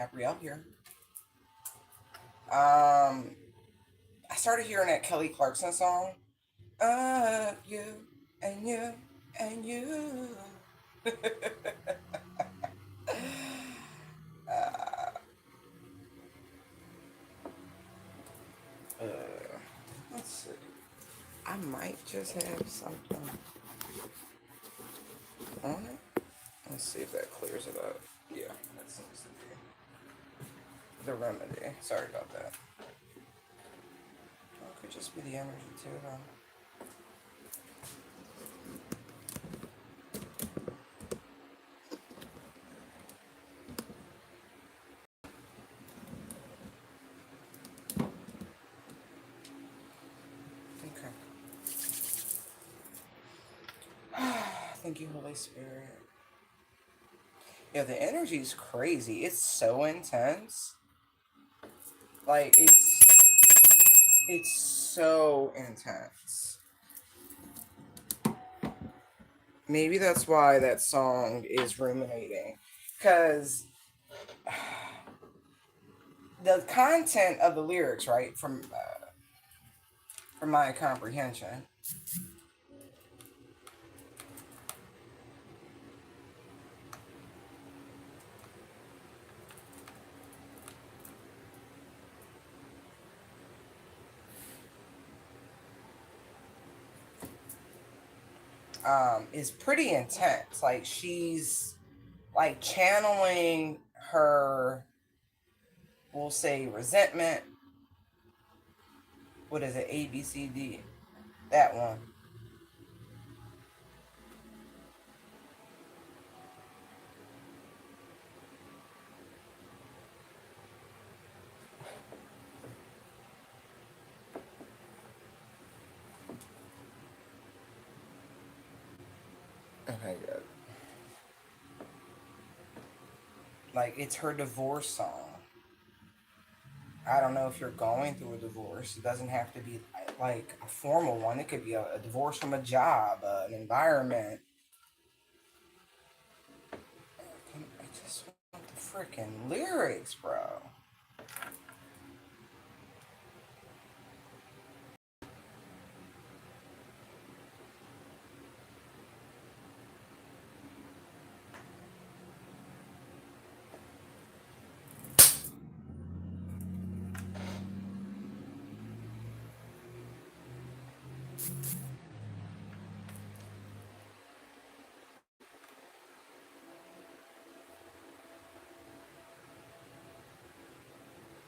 Gabrielle here. I started hearing that Kelly Clarkson song. You and you and you. uh, let's see. I might just have something on it. Let's see if that clears it up. Yeah, that seems to be the remedy. Sorry about that. Well, it could just be the energy too, though. Okay. Thank you, Holy Spirit. Yeah, the energy is crazy. It's so intense. Like it's so intense. Maybe that's why that song is ruminating, because the content of the lyrics, right, from my comprehension, is pretty intense. Like she's like channeling her, we'll say, resentment. What is it? ABCD. That one. Okay, good. Like it's her divorce song. I don't know if you're going through a divorce. It doesn't have to be like a formal one. It could be a divorce from a job, an environment. I just want the freaking lyrics, bro.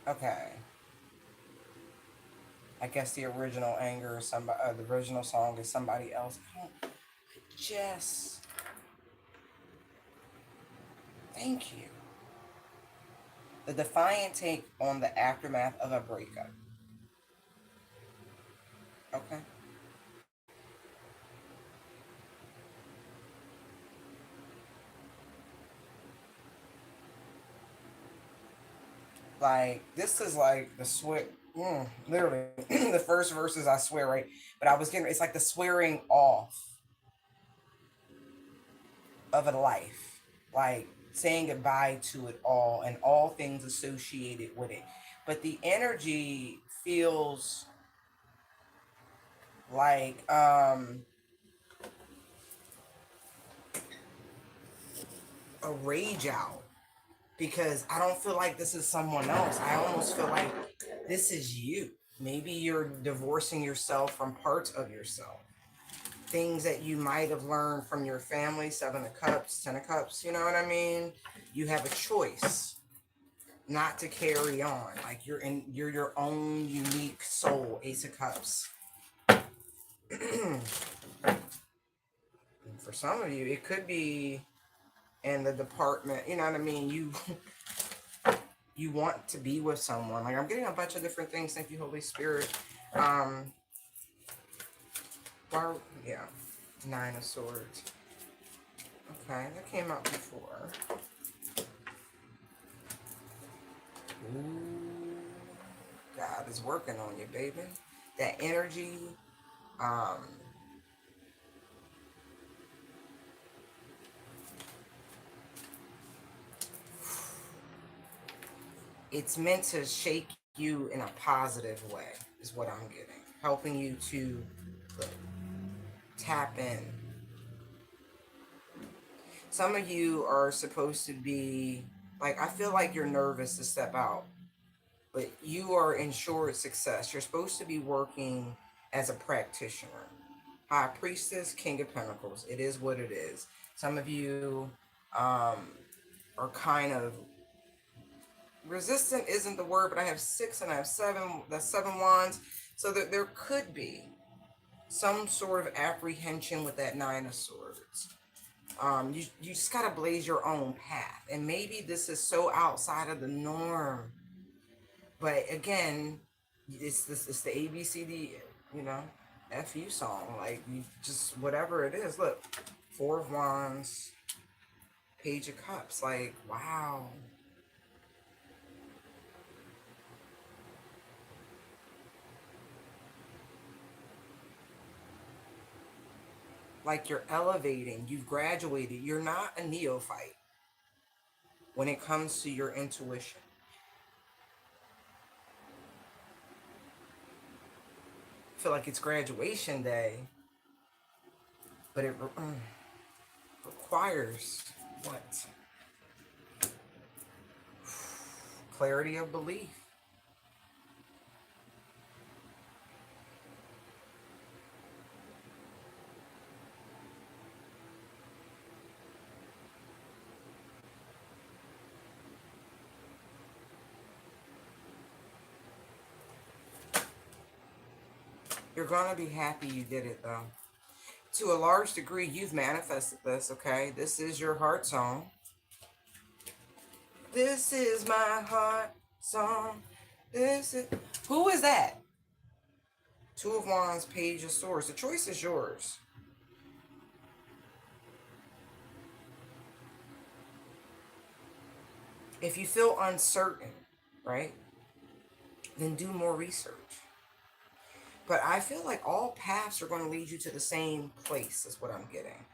Okay. I guess the original anger is somebody. The original song is somebody else. Just thank you. The defiant take on the aftermath of a breakup. Okay. Like this is like the swear. Literally, the first verses I swear right, but I was getting it's like the swearing off of a life, like saying goodbye to it all and all things associated with it. But the energy feels like a rage out because I don't feel like this is someone else. I almost feel like this is you. Maybe you're divorcing yourself from parts of yourself. Things that you might have learned from your family, Seven of Cups, Ten of Cups, you know what I mean? You have a choice not to carry on. Like you're your own unique soul, Ace of Cups. For some of you, it could be in the department, you know what I mean? You want to be with someone. Like I'm getting a bunch of different things. Thank you, Holy Spirit. Um, why, yeah, Nine of Swords. Okay, that came out before. Ooh, God is working on you, baby. That energy. Um, it's meant to shake you in a positive way, is what I'm getting. Helping you to tap in. Some of you are supposed to be, like, I feel like you're nervous to step out, but you are ensured success. You're supposed to be working as a practitioner. High Priestess, King of Pentacles. It is what it is. Some of you are kind of resistant, isn't the word, but I have 6 and I have 7. That's 7 wands. So there could be some sort of apprehension with that 9 of swords. You just gotta blaze your own path, and maybe this is so outside of the norm. But again, it's the ABCD, you know, FU song. Like, you just, whatever it is. Look, 4 of Wands, Page of Cups. Like, wow. Like, you're elevating, you've graduated. You're not a neophyte when it comes to your intuition. I feel like it's graduation day, but it requires what? Clarity of belief. You're going to be happy you did it, though. To a large degree, you've manifested this, okay? This is your heart song. This is my heart song. This is... Who is that? 2 of Wands, Page of Swords. The choice is yours. If you feel uncertain, right, then do more research. But I feel like all paths are going to lead you to the same place, is what I'm getting.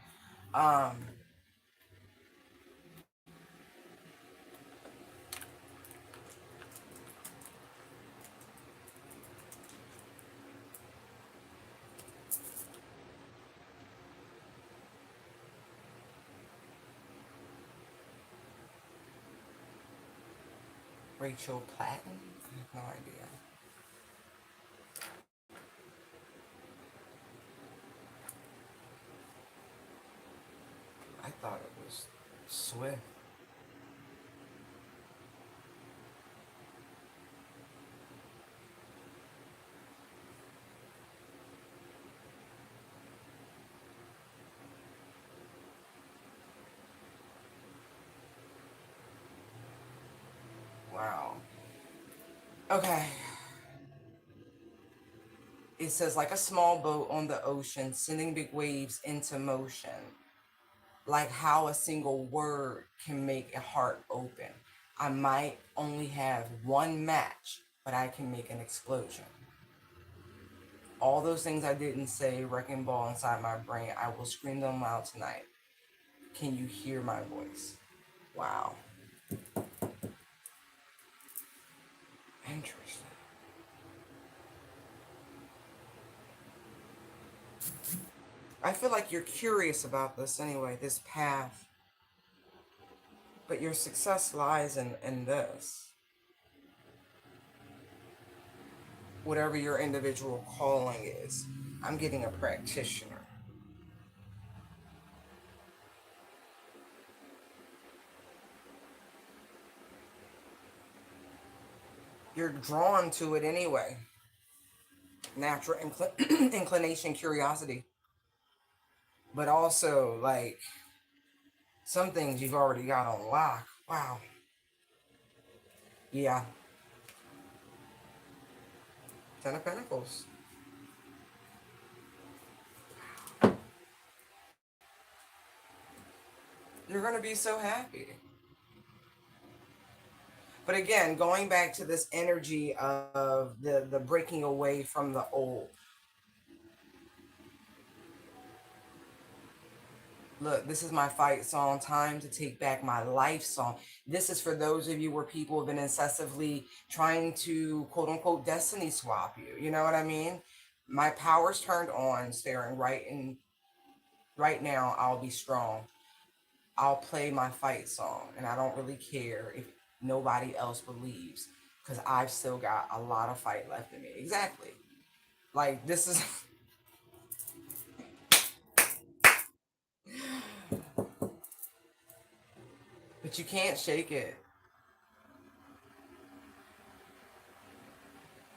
Rachel Platten? I have no idea. I thought it was Swift. Wow. Okay. It says, like a small boat on the ocean, sending big waves into motion. Like how a single word can make a heart open. I might only have one match, but I can make an explosion. All those things I didn't say, wrecking ball inside my brain, I will scream them out tonight. Can you hear my voice? Wow. Interesting. I feel like you're curious about this anyway, this path. But your success lies in this. Whatever your individual calling is. I'm getting a practitioner. You're drawn to it anyway. Natural inclination, curiosity. But also, like, some things you've already got on lock. Wow. Yeah. 10 of Pentacles. You're going to be so happy. But again, going back to this energy of the breaking away from the old. Look, this is my fight song, time to take back my life song. This is for those of you where people have been incessantly trying to quote unquote destiny swap you. You know what I mean? My power's turned on, staring right in right now. I'll be strong. I'll play my fight song, and I don't really care if nobody else believes, because I've still got a lot of fight left in me. Exactly. Like this is but you can't shake it.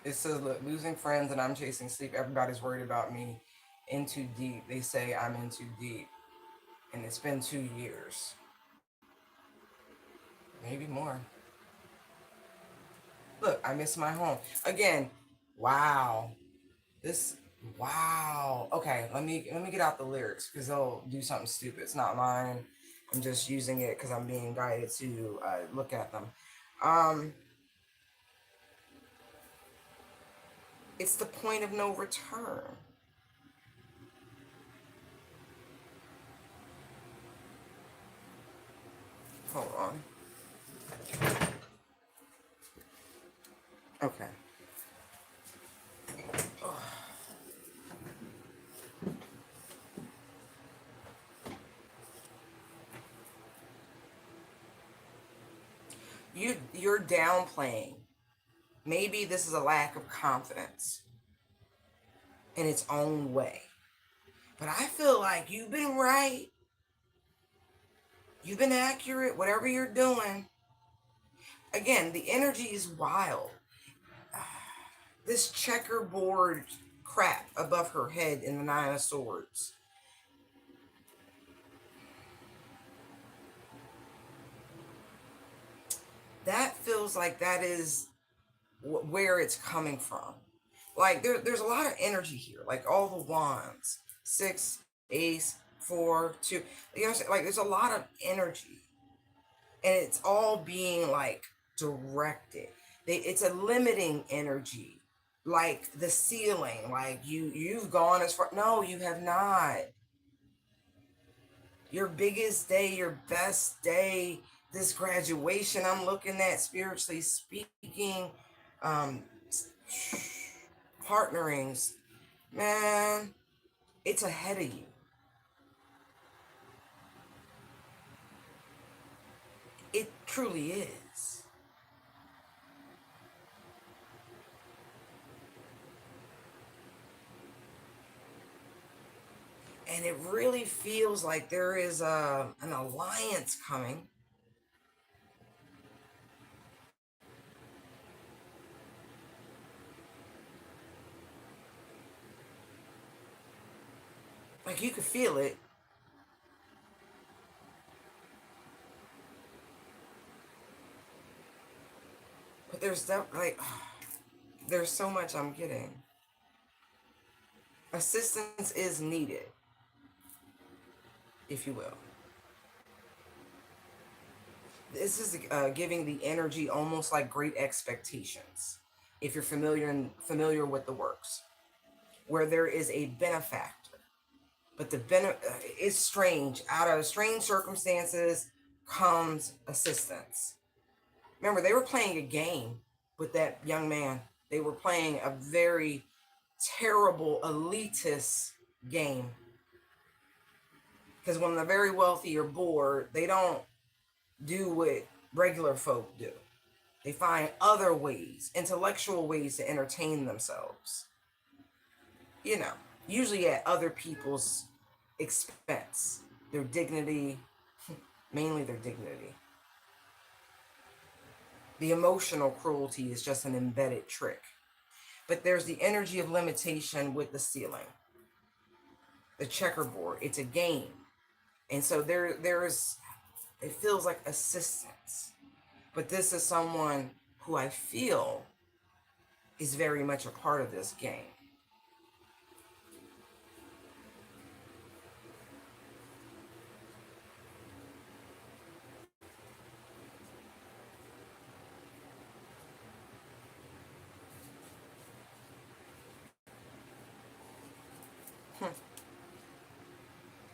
It says, look, losing friends and I'm chasing sleep. Everybody's worried about me. In too deep. They say I'm in too deep. And it's been 2 years. Maybe more. Look, I miss my home. Again, wow. This wow. Okay, let me get out the lyrics because they'll do something stupid. It's not mine. I'm just using it because I'm being guided to look at them. Um, it's the point of no return. Hold on. Okay. You're downplaying. Maybe this is a lack of confidence in its own way. But I feel like you've been right. You've been accurate, whatever you're doing. Again, the energy is wild. This checkerboard crap above her head in the Nine of Swords. That feels like that is where it's coming from. Like there's a lot of energy here. Like all the wands, six, ace, four, two. You know, like there's a lot of energy, and it's all being like directed. It's a limiting energy, like the ceiling. Like you've gone as far. No, you have not. Your biggest day, your best day, this graduation I'm looking at, spiritually speaking, um, partnerings, man, it's ahead of you. It truly is. And it really feels like there is an alliance coming. Like you could feel it. But there's that, like, there's so much I'm getting. Assistance is needed, if you will. This is giving the energy almost like great expectations. If you're familiar with the works, where there is a benefactor, but the is strange. Out of strange circumstances comes assistance. Remember, they were playing a game with that young man. They were playing a very terrible elitist game. Because when the very wealthy are bored, they don't do what regular folk do. They find other ways, intellectual ways to entertain themselves. You know, usually at other people's expense. Their dignity, mainly their dignity. The emotional cruelty is just an embedded trick. But there's the energy of limitation with the ceiling. The checkerboard, it's a game. And so there's it feels like assistance. But this is someone who I feel is very much a part of this game.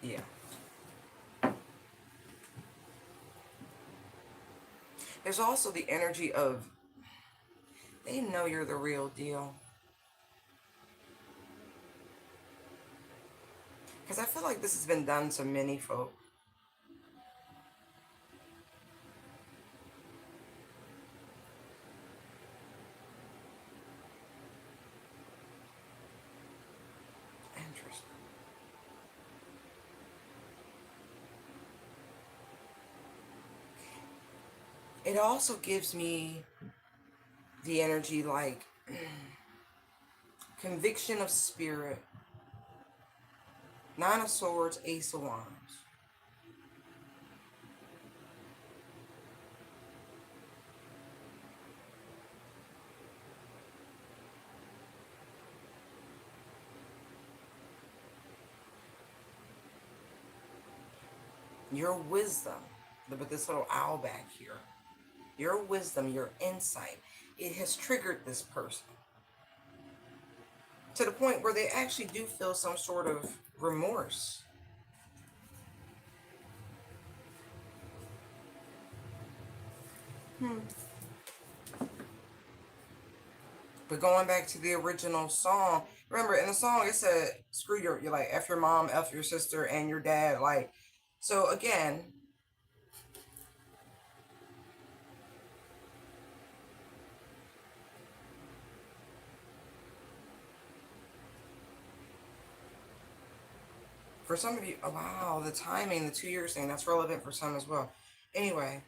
Yeah. There's also the energy of they know you're the real deal. Because I feel like this has been done to many folk. Interesting. It also gives me the energy like conviction of spirit, Nine of Swords, Ace of Wands. Your wisdom, with this little owl back here, your wisdom, your insight, it has triggered this person to the point where they actually do feel some sort of remorse. But going back to the original song, remember in the song it said, "Screw you're like f your mom, f your sister, and your dad." Like, so again, for some of you, oh, wow, the timing, the 2 years thing, that's relevant for some as well. Anyway,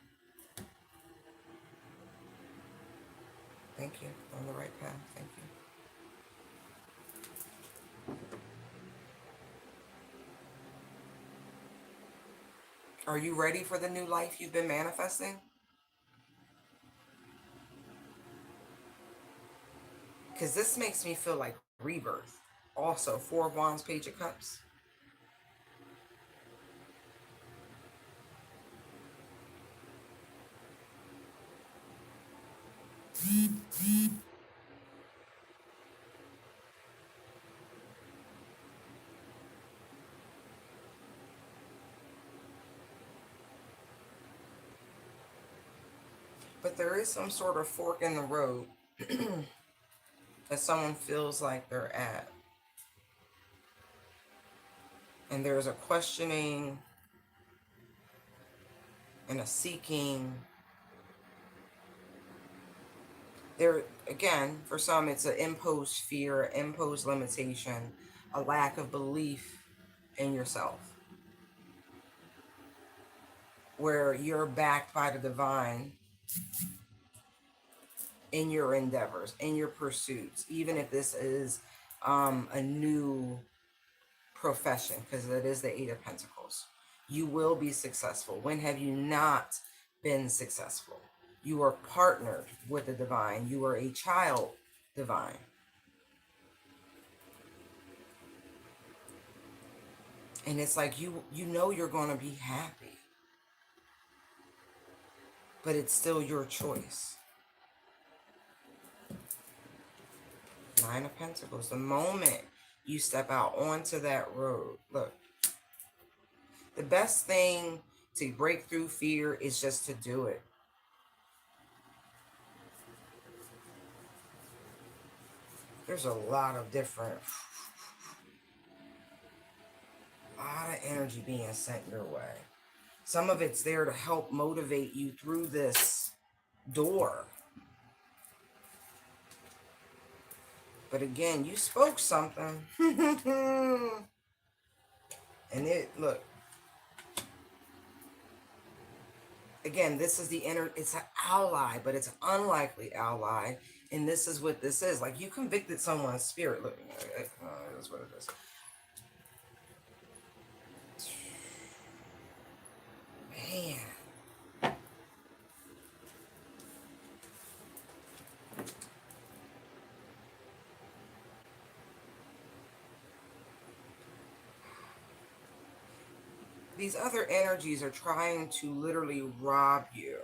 thank you. On the right path. Thank you. Are you ready for the new life you've been manifesting? Because this makes me feel like rebirth. Also, Four of Wands, Page of Cups. But there is some sort of fork in the road that someone feels like they're at. And there's a questioning and a seeking. There, again, for some, it's an imposed fear, imposed limitation, a lack of belief in yourself, where you're backed by the divine in your endeavors, in your pursuits, even if this is a new profession, because it is the Eight of Pentacles. You will be successful. When have you not been successful? You are partnered with the divine. You are a child divine. And it's like you know you're going to be happy, but it's still your choice. Nine of Pentacles. The moment you step out onto that road, look, the best thing to break through fear is just to do it. There's a lot of energy being sent your way. Some of it's there to help motivate you through this door. But again, you spoke something. And it, look, again, this is the inner, it's an ally, but it's an unlikely ally. And this is what this is. Like, you convicted someone's spirit. Look, that's what it is. Man. These other energies are trying to literally rob you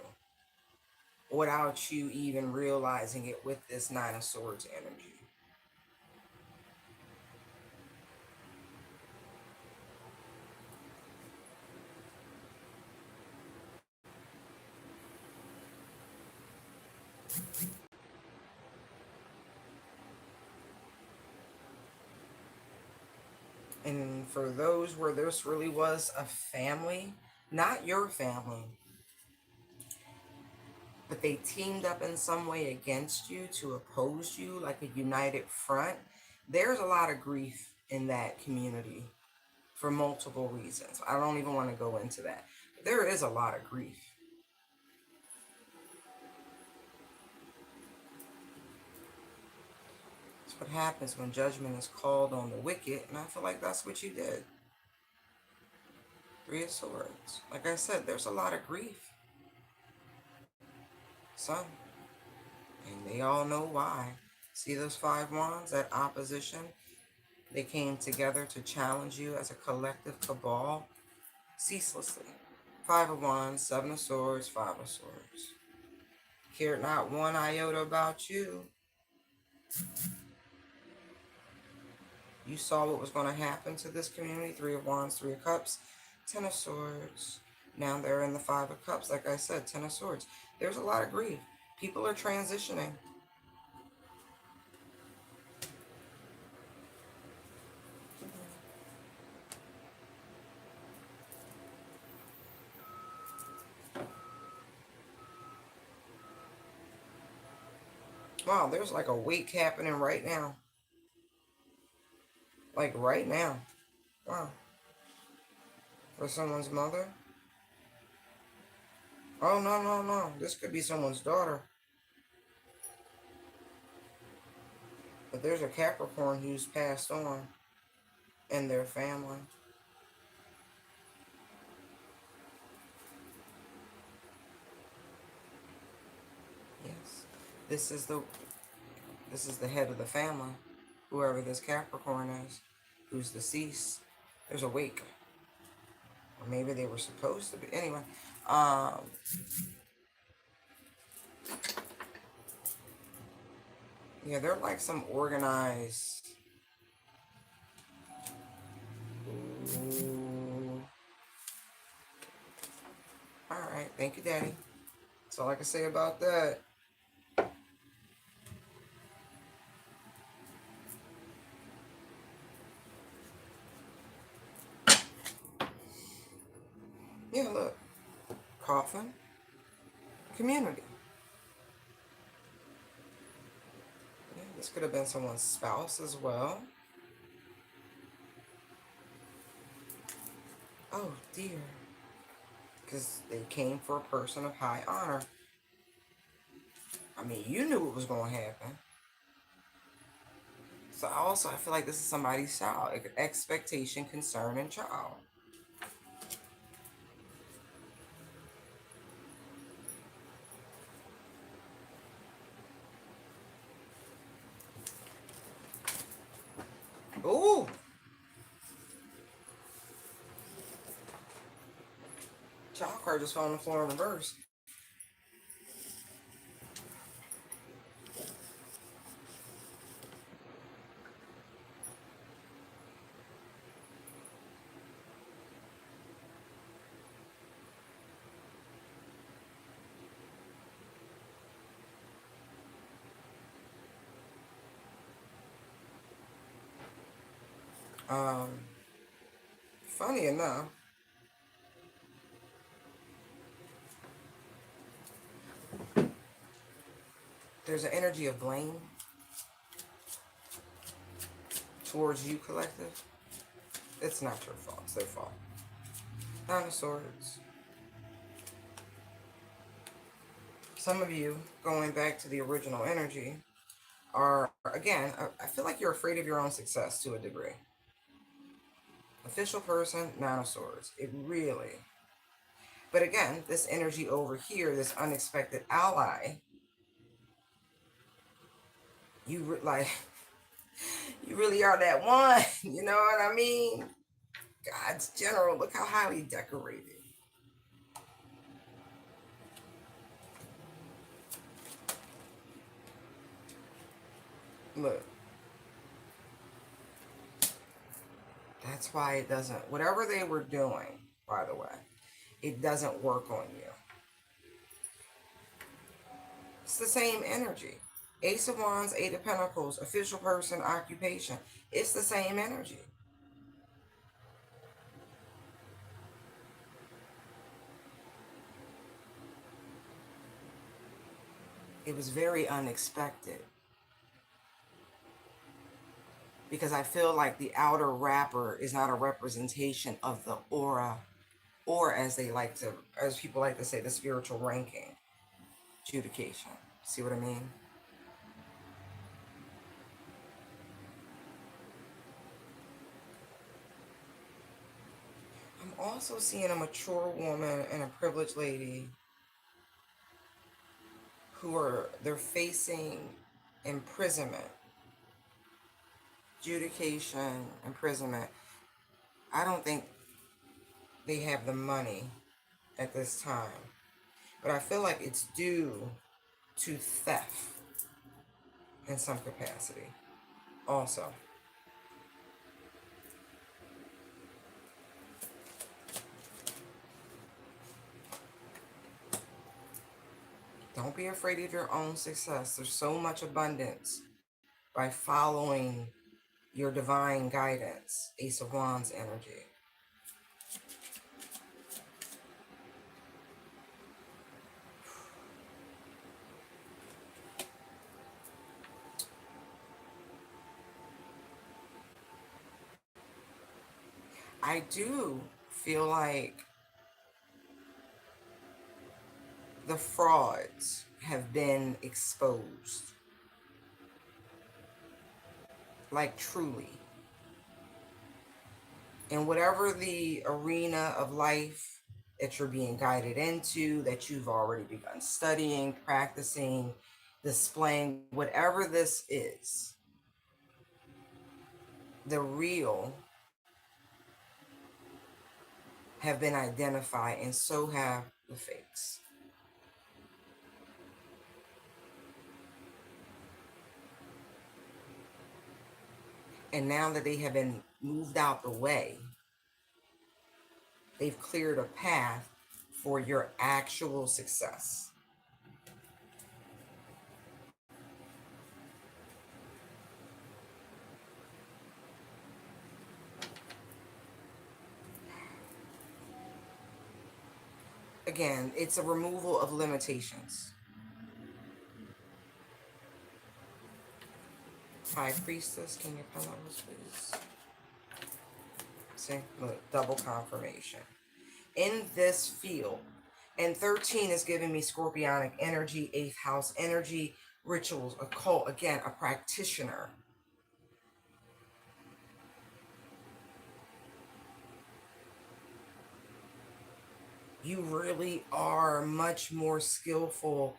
without you even realizing it with this Nine of Swords energy. for those where this really was a family, not your family, but they teamed up in some way against you to oppose you, like a united front, there's a lot of grief in that community for multiple reasons. I don't even want to go into that. There is a lot of grief. That's what happens when judgment is called on the wicked, and I feel like that's what you did. Three of Swords. Like I said, there's a lot of grief. Some. And they all know why. See those 5 wands, that opposition? They came together to challenge you as a collective cabal ceaselessly. 5 of Wands, 7 of Swords, 5 of Swords. Cared not one iota about you. You saw what was going to happen to this community. 3 of Wands, 3 of Cups, 10 of Swords. Now they're in the 5 of Cups. Like I said, 10 of Swords. There's a lot of grief. People are transitioning. Wow, there's like a wake happening right now. Like right now. Wow. For someone's mother. Oh, no, no, no. This could be someone's daughter. But there's a Capricorn who's passed on in their family. Yes. This is the head of the family. Whoever this Capricorn is, who's deceased. There's a wake. Or maybe they were supposed to be. Anyway. Yeah, they're like some organized. Ooh. Alright, thank you, Daddy. That's all I can say about that. Yeah, look. Coffin. Community. Yeah, this could have been someone's spouse as well. Oh, dear. Because they came for a person of high honor. I mean, you knew what was going to happen. So also, I feel like this is somebody's child. Expectation, concern, and child. Ooh! Child card just fell on the floor in reverse. Funny enough, there's an energy of blame towards you, collective. It's not your fault. It's their fault. 9 of Swords. Some of you, going back to the original energy, are, again, I feel like you're afraid of your own success to a degree. Official person, 9 of Swords. It really. But again, this energy over here, this unexpected ally, you like, you really are that one. You know what I mean? God's general. Look how highly decorated. Look. That's why it doesn't, whatever they were doing, by the way, it doesn't work on you. It's the same energy. Ace of Wands, 8 of Pentacles, official person, occupation. It's the same energy. It was very unexpected because I feel like the outer wrapper is not a representation of the aura, or as people like to say, the spiritual ranking, adjudication. See what I mean? I'm also seeing a mature woman and a privileged lady they're facing imprisonment, adjudication, imprisonment. I don't think they have the money at this time, but I feel like it's due to theft in some capacity also. Don't be afraid of your own success. There's so much abundance by following your divine guidance. Ace of Wands energy. I do feel like the frauds have been exposed. Like truly. In whatever the arena of life that you're being guided into, that you've already begun studying, practicing, displaying, whatever this is, the real have been identified, and so have the fakes. And now that they have been moved out the way, they've cleared a path for your actual success. Again, it's a removal of limitations. High Priestess, can you come up, please? See, look, double confirmation. In this field, and 13 is giving me scorpionic energy, 8th house energy, rituals, occult, again, a practitioner. You really are much more skillful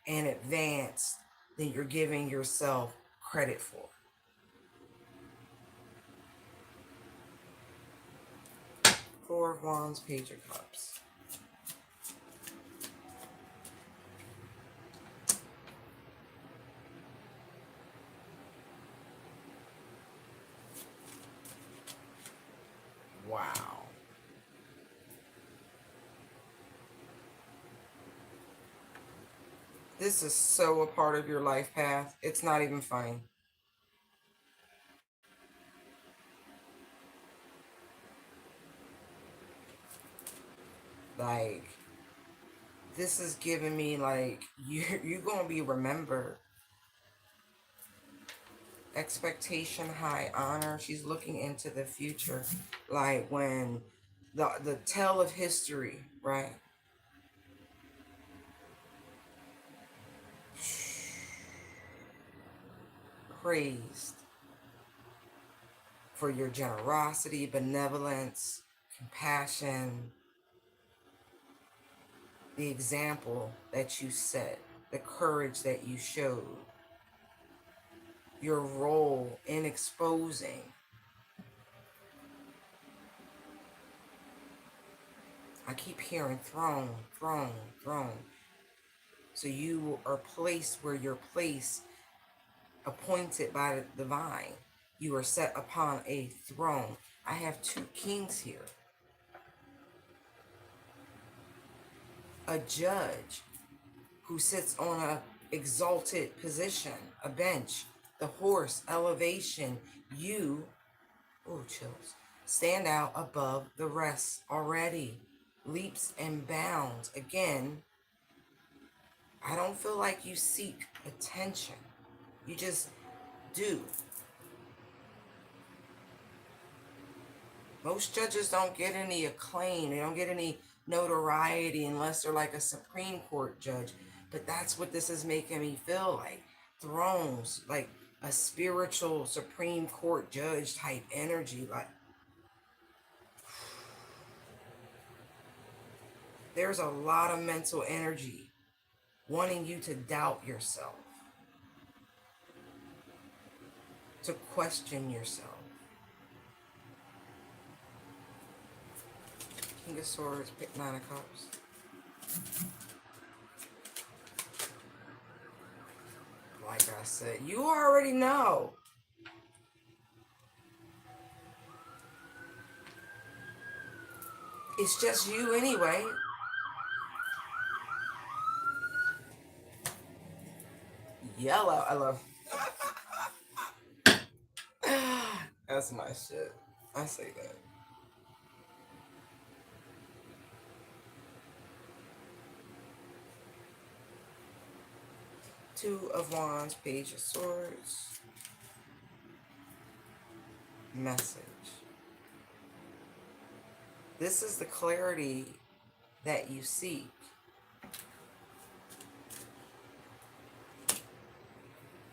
and advanced than you're giving yourself credit for. Four of Wands, Page of Cups. Wow. This is so a part of your life path. It's not even funny. Like, this is giving me like you're gonna be remembered. Expectation, high honor. She's looking into the future, like when the tale of history, right? Praised for your generosity, benevolence, compassion, the example that you set, the courage that you showed, your role in exposing. I keep hearing throne, throne, throne. So you are placed where you're placed, appointed by the divine. You are set upon a throne. I have two kings here. A judge who sits on a exalted position, a bench, the horse, elevation. You, oh, chills, stand out above the rest already. Leaps and bounds. Again, I don't feel like you seek attention. You just do. Most judges don't get any acclaim. They don't get any notoriety unless they're like a Supreme Court judge. But that's what this is making me feel like. Thrones, like a spiritual Supreme Court judge type energy. Like, there's a lot of mental energy wanting you to doubt yourself, to question yourself. King of Swords, pick 9 of Cups. Like I said, you already know. It's just you anyway. Yellow, I love. That's my shit. I say that. Two of Wands, Page of Swords. Message. This is the clarity that you seek.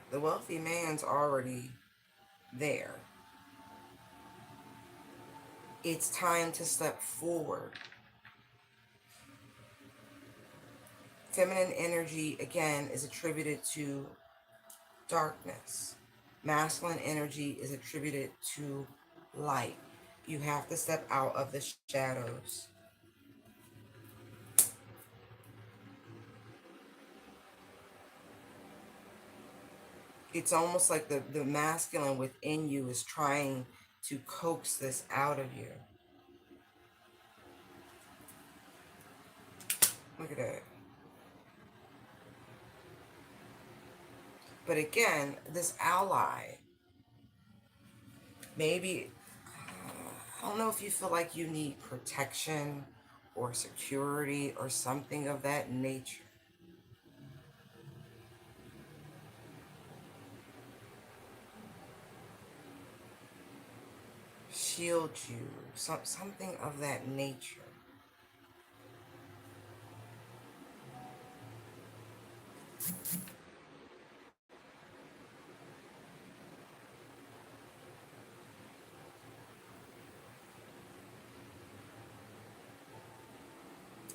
The wealthy man's already there. It's time to step forward. Feminine energy, again, is attributed to darkness. Masculine energy is attributed to light. You have to step out of the shadows. It's almost like the masculine within you is trying to coax this out of you. Look at that. But again, this ally, maybe, I don't know if you feel like you need protection or security or something of that nature. Shield you, something of that nature.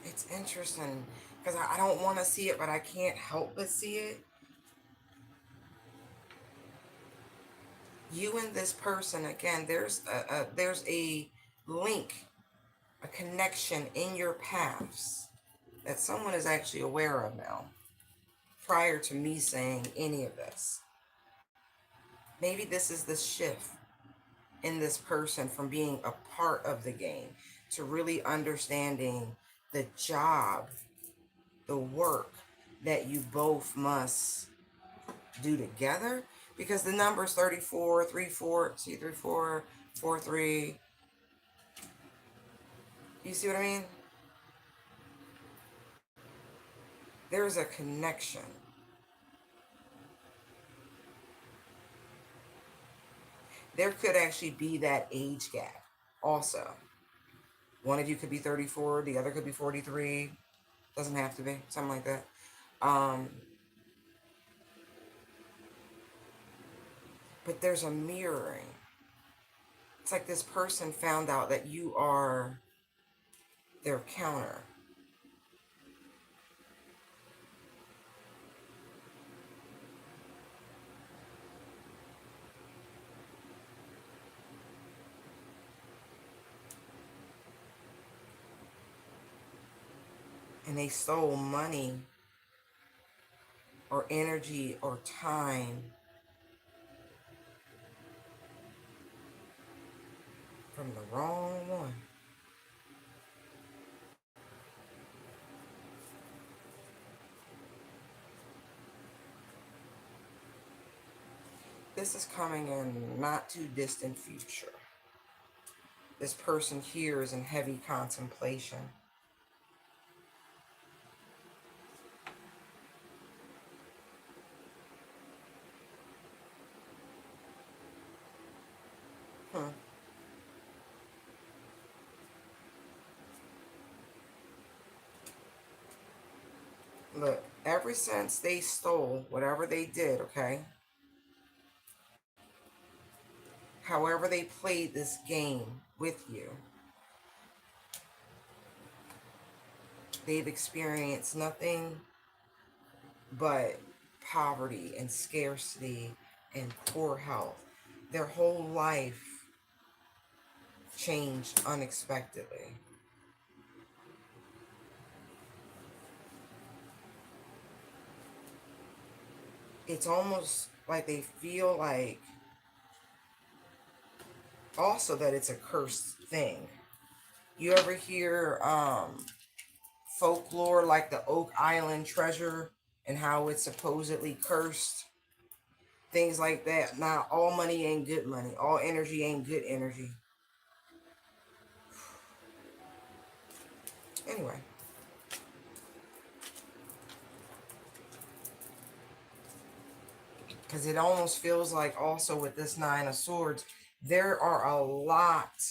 It's interesting because I don't want to see it, but I can't help but see it. You and this person, again, there's a link, a connection in your paths that someone is actually aware of now, prior to me saying any of this. Maybe this is the shift in this person from being a part of the game to really understanding the job, the work that you both must do together. Because the numbers 34, 34, see 34, 43. You see what I mean? There's a connection. There could actually be that age gap also. One of you could be 34, the other could be 43. Doesn't have to be, something like that. But there's a mirroring. It's like this person found out that you are their counter. And they stole money or energy or time from the wrong one. This is coming in not too distant future. This person here is in heavy contemplation. Look, ever since they stole whatever they did, okay, however they played this game with you, they've experienced nothing but poverty and scarcity and poor health. Their whole life changed unexpectedly. It's almost like they feel like also that it's a cursed thing. You ever hear folklore like the Oak Island treasure and how it's supposedly cursed? Things like that. Now, all money ain't good money. All energy ain't good energy. Anyway, because it almost feels like also with this Nine of Swords, there are a lot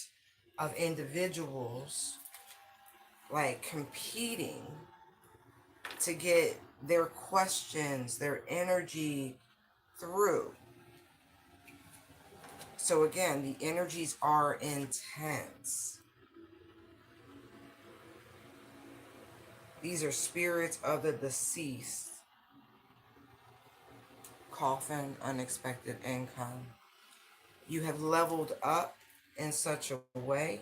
of individuals like competing to get their questions, their energy through. So again, the energies are intense. These are spirits of the deceased. Coffin, unexpected income. You have leveled up in such a way,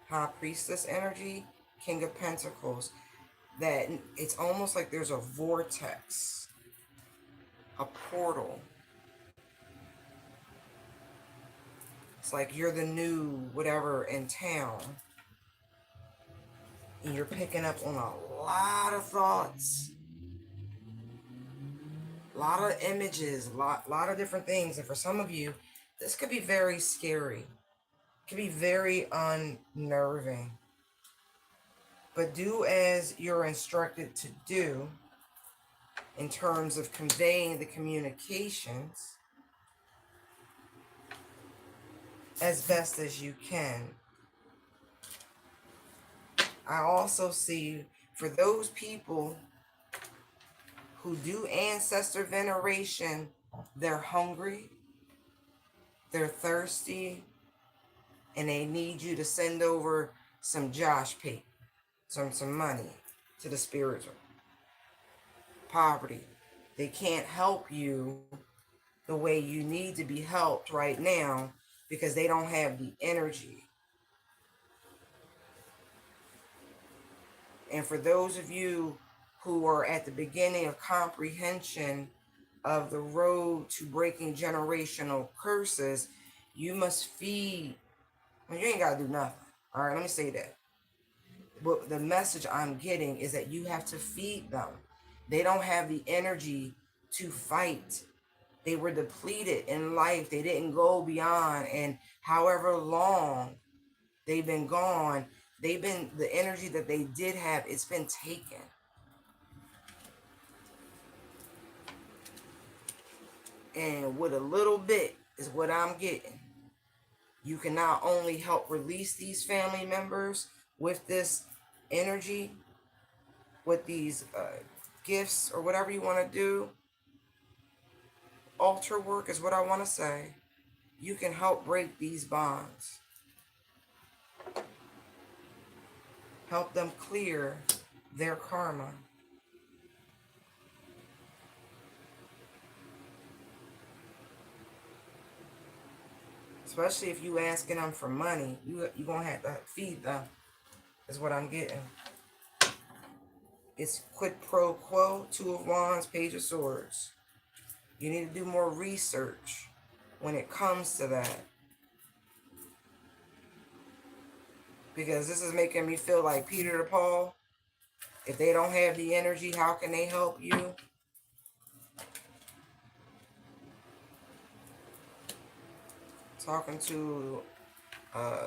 High Priestess energy, King of Pentacles, that it's almost like there's a vortex, a portal. It's like you're the new whatever in town, and you're picking up on a lot of thoughts, a lot of images, lot of different things. And for some of you, this could be very scary. It could be very unnerving. But do as you're instructed to do in terms of conveying the communications as best as you can. I also see for those people who do ancestor veneration, they're hungry, they're thirsty, and they need you to send over some Josh pay, some money to the spiritual. Poverty. They can't help you the way you need to be helped right now because they don't have the energy. And for those of you who are at the beginning of comprehension of the road to breaking generational curses, you must feed. Well, you ain't got to do nothing. All right, let me say that. But the message I'm getting is that you have to feed them. They don't have the energy to fight. They were depleted in life. They didn't go beyond. And however long they've been gone, the energy that they did have, it's been taken. And with a little bit is what I'm getting. You can not only help release these family members with this energy, with these gifts or whatever you want to do. Altar work is what I want to say. You can help break these bonds. Help them clear their karma. Especially if you asking them for money, you're going to have to feed them, is what I'm getting. It's quid pro quo, Two of Wands, Page of Swords. You need to do more research when it comes to that. Because this is making me feel like Peter to Paul. If they don't have the energy, how can they help you? Talking to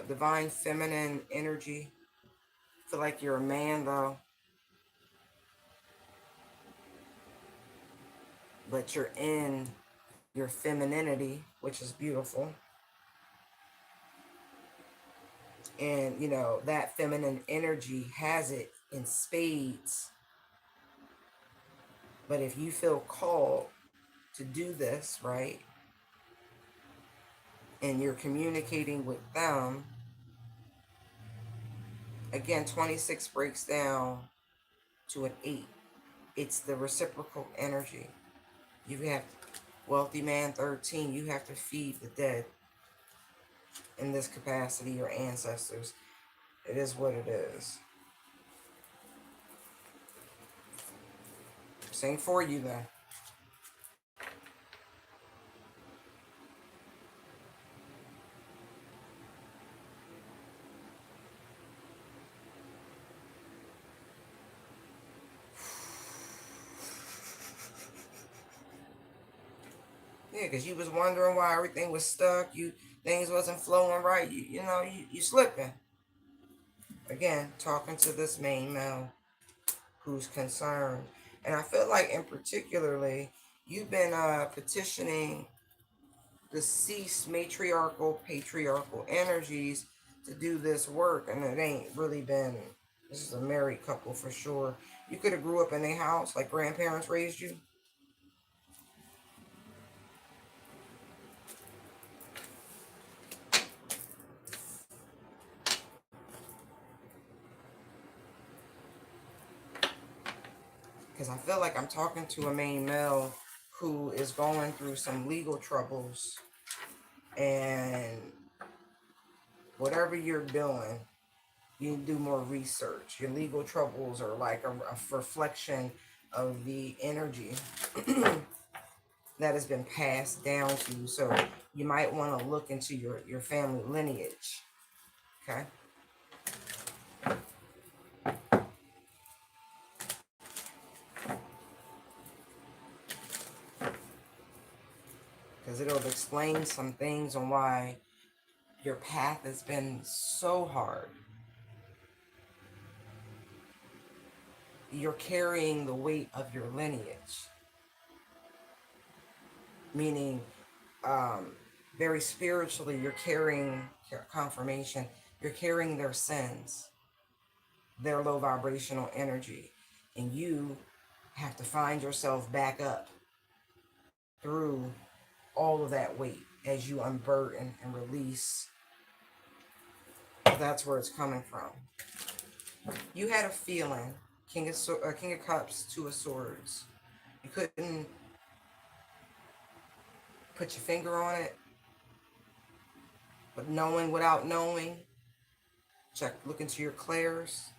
divine feminine energy. Feel like you're a man though. But you're in your femininity, which is beautiful. And, you know, that feminine energy has it in spades. But if you feel called to do this, right, and you're communicating with them, again, 26 breaks down to an 8. It's the reciprocal energy. You have wealthy man 13. You have to feed the dead in this capacity, your ancestors. It is what it is. Same for you then. Yeah, because you was wondering why everything was stuck. Things wasn't flowing right. You slipping. Again, talking to this main male who's concerned. And I feel like in particularly, you've been petitioning deceased matriarchal, patriarchal energies to do this work, and it ain't really been. This is a married couple for sure. You could have grew up in a house like grandparents raised you. Because I feel like I'm talking to a main male who is going through some legal troubles, and whatever you're doing, you need to do more research. Your legal troubles are like a reflection of the energy that has been passed down to you. So you might want to look into your family lineage. Okay. Because it'll explain some things on why your path has been so hard. You're carrying the weight of your lineage. Meaning, very spiritually, you're carrying confirmation. You're carrying their sins, their low vibrational energy. And you have to find yourself back up through all of that weight as you unburden and release. That's where it's coming from. You had a feeling, King of Cups, Two of Swords. You couldn't put your finger on it, but knowing without knowing, look into your clairs.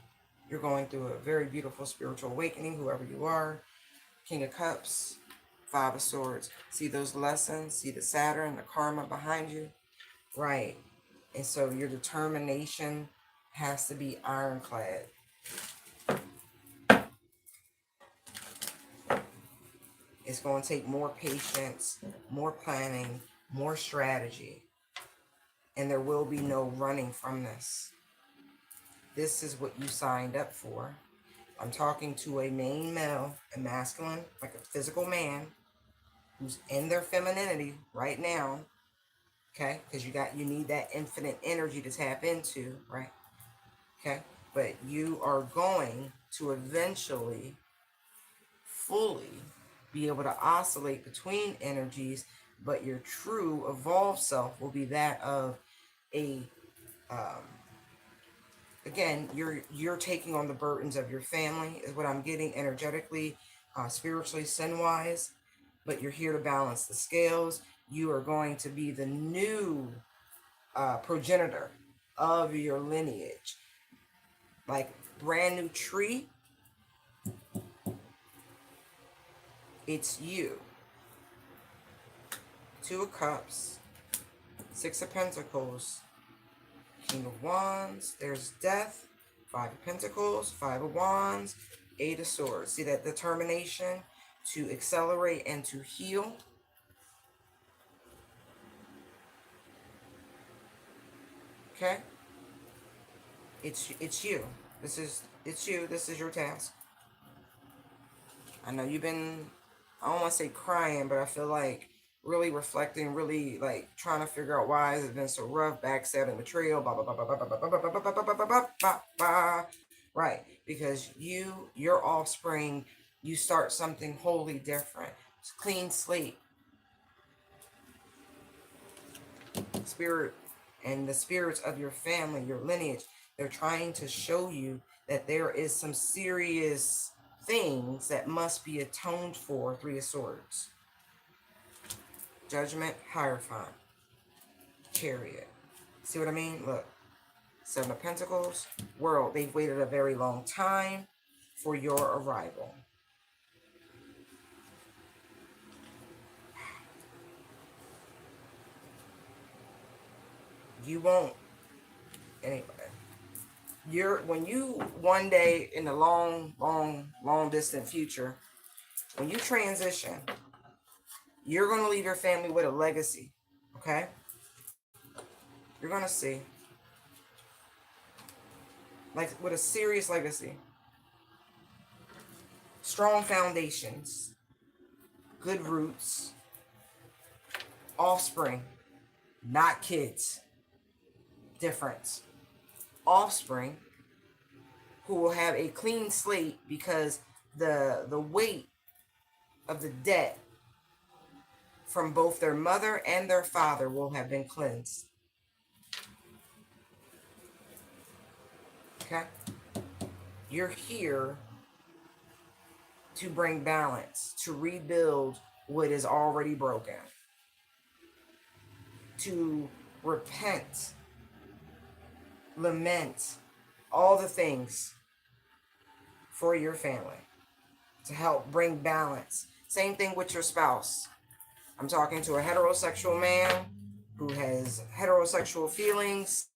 You're going through a very beautiful spiritual awakening, whoever you are. King of Cups, Five of Swords. See those lessons? See the Saturn, the karma behind you? Right. And so your determination has to be ironclad. It's going to take more patience, more planning, more strategy. And there will be no running from this. This is what you signed up for. I'm talking to a main male, a masculine, like a physical man, who's in their femininity right now. Okay? Because you need that infinite energy to tap into, right? Okay? But you are going to eventually fully be able to oscillate between energies, but your true evolved self will be that of a again, you're taking on the burdens of your family, is what I'm getting energetically, spiritually, sin wise, but you're here to balance the scales. You are going to be the new progenitor of your lineage, like brand new tree. It's you. Two of Cups, Six of Pentacles, King of Wands, there's Death, Five of Pentacles, Five of Wands, Eight of Swords. See that determination to accelerate and to heal? Okay? It's you. It's you. This is your task. I know you've been, I don't want to say crying, but I feel like really reflecting, really like trying to figure out why has it been so rough, backstabbing, betrayal, blah blah blah blah blah blah blah blah blah blah blah blah blah. Right, because your offspring You start something wholly different. It's a clean slate. Spirit and the spirits of your family, your lineage, they're trying to show you that there is some serious things that must be atoned for. Three of Swords. Judgment, Hierophant, Chariot. See what I mean? Look. Seven of Pentacles, World. They've waited a very long time for your arrival. You won't. Anyway. When you one day in the long distant future, when you transition, you're going to leave your family with a legacy. Okay? You're going to see. Like, with a serious legacy. Strong foundations. Good roots. Offspring. Not kids. Difference. Offspring who will have a clean slate because the weight of the debt from both their mother and their father will have been cleansed. Okay? You're here to bring balance, to rebuild what is already broken, to repent, lament, all the things for your family, to help bring balance. Same thing with your spouse. I'm talking to a heterosexual man who has heterosexual feelings,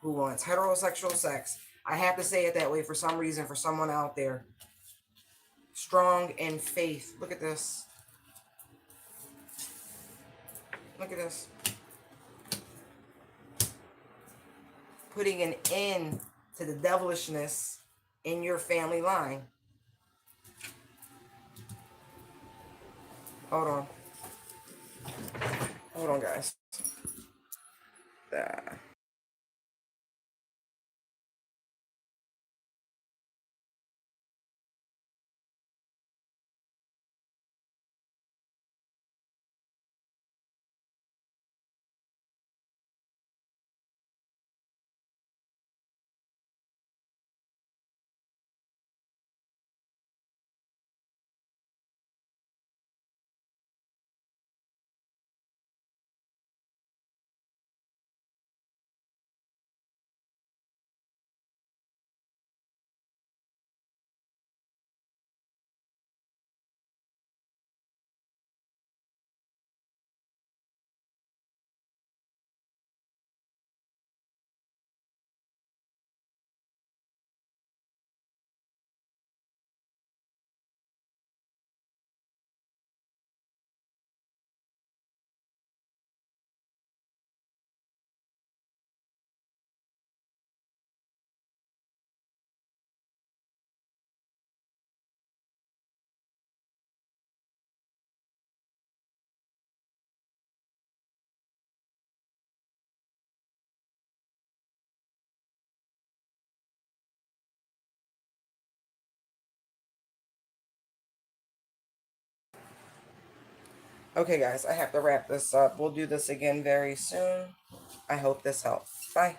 who wants heterosexual sex. I have to say it that way for some reason, for someone out there. Strong in faith. Look at this. Look at this. Putting an end to the devilishness in your family line. Hold on. Hold on, guys. Okay, guys, I have to wrap this up. We'll do this again very soon. I hope this helps. Bye.